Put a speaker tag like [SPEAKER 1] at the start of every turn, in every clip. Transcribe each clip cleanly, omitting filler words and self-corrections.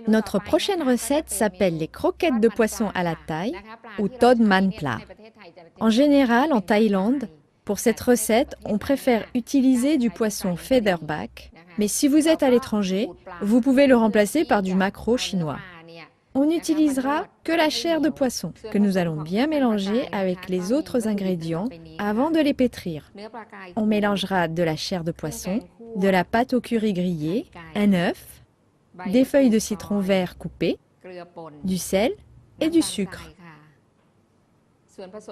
[SPEAKER 1] Notre prochaine recette s'appelle les croquettes de poisson à la Thaï ou Tod Man Pla. En général, en Thaïlande, pour cette recette, on préfère utiliser du poisson featherback, mais si vous êtes à l'étranger, vous pouvez le remplacer par du maquereau chinois. On n'utilisera que la chair de poisson, que nous allons bien mélanger avec les autres ingrédients avant de les pétrir. On mélangera de la chair de poisson, de la pâte au curry grillée, un œuf, des feuilles de citron vert coupées, du sel et du sucre.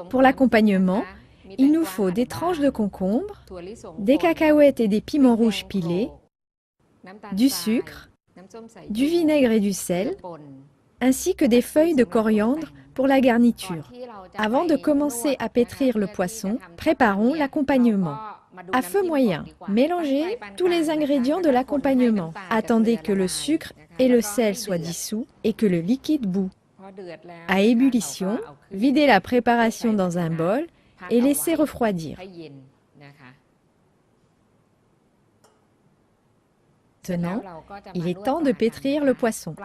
[SPEAKER 1] Pour l'accompagnement, il nous faut des tranches de concombre, des cacahuètes et des piments rouges pilés, du sucre, du vinaigre et du sel, ainsi que des feuilles de coriandre pour la garniture. Avant de commencer à pétrir le poisson, préparons l'accompagnement. À feu moyen, mélangez tous les ingrédients de l'accompagnement. Attendez que le sucre et le sel soient dissous et que le liquide bout. À ébullition, videz la préparation dans un bol et laissez refroidir. Maintenant, il est temps de pétrir le poisson.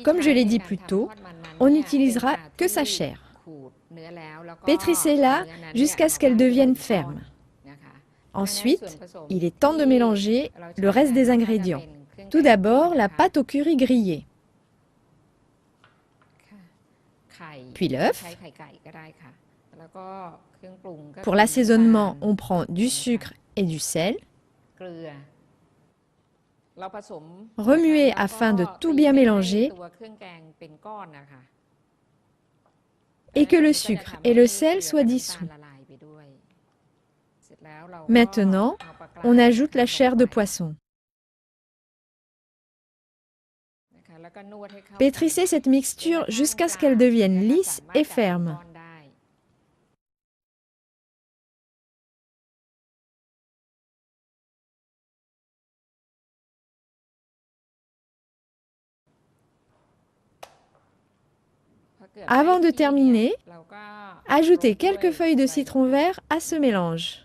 [SPEAKER 1] Comme je l'ai dit plus tôt, on n'utilisera que sa chair. Pétrissez-la jusqu'à ce qu'elle devienne ferme. Ensuite, il est temps de mélanger le reste des ingrédients. Tout d'abord, la pâte au curry grillée, puis l'œuf. Pour l'assaisonnement, on prend du sucre et du sel. Remuez afin de tout bien mélanger et que le sucre et le sel soient dissous. Maintenant, on ajoute la chair de poisson. Pétrissez cette mixture jusqu'à ce qu'elle devienne lisse et ferme. Avant de terminer, ajoutez quelques feuilles de citron vert à ce mélange.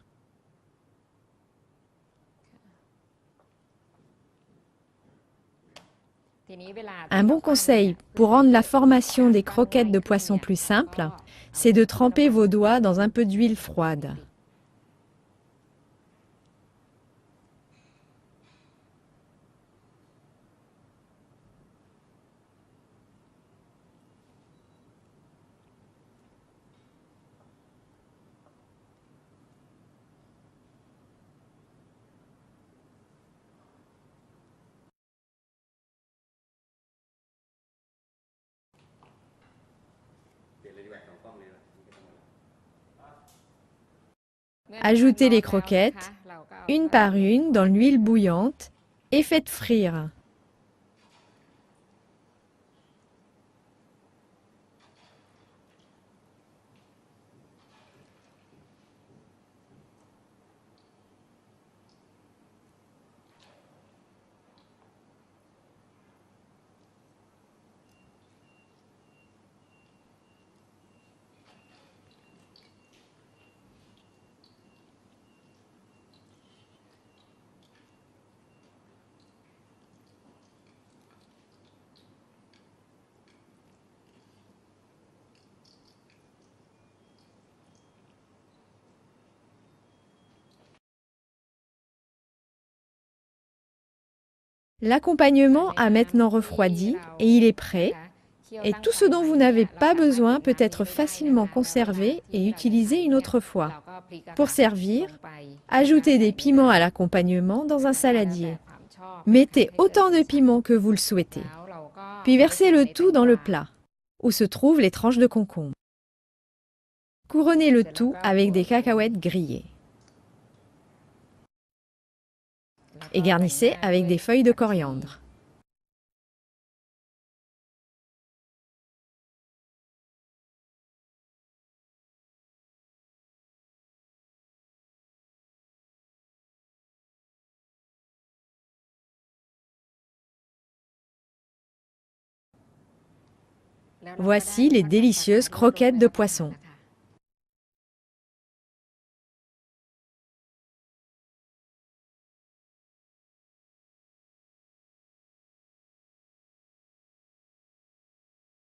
[SPEAKER 1] Un bon conseil pour rendre la formation des croquettes de poisson plus simple, c'est de tremper vos doigts dans un peu d'huile froide. Ajoutez les croquettes, une par une, dans l'huile bouillante et faites frire. L'accompagnement a maintenant refroidi et il est prêt. Et tout ce dont vous n'avez pas besoin peut être facilement conservé et utilisé une autre fois. Pour servir, ajoutez des piments à l'accompagnement dans un saladier. Mettez autant de piments que vous le souhaitez. Puis versez le tout dans le plat, où se trouvent les tranches de concombre. Couronnez le tout avec des cacahuètes grillées. Et garnissez avec des feuilles de coriandre. Voici les délicieuses croquettes de poisson.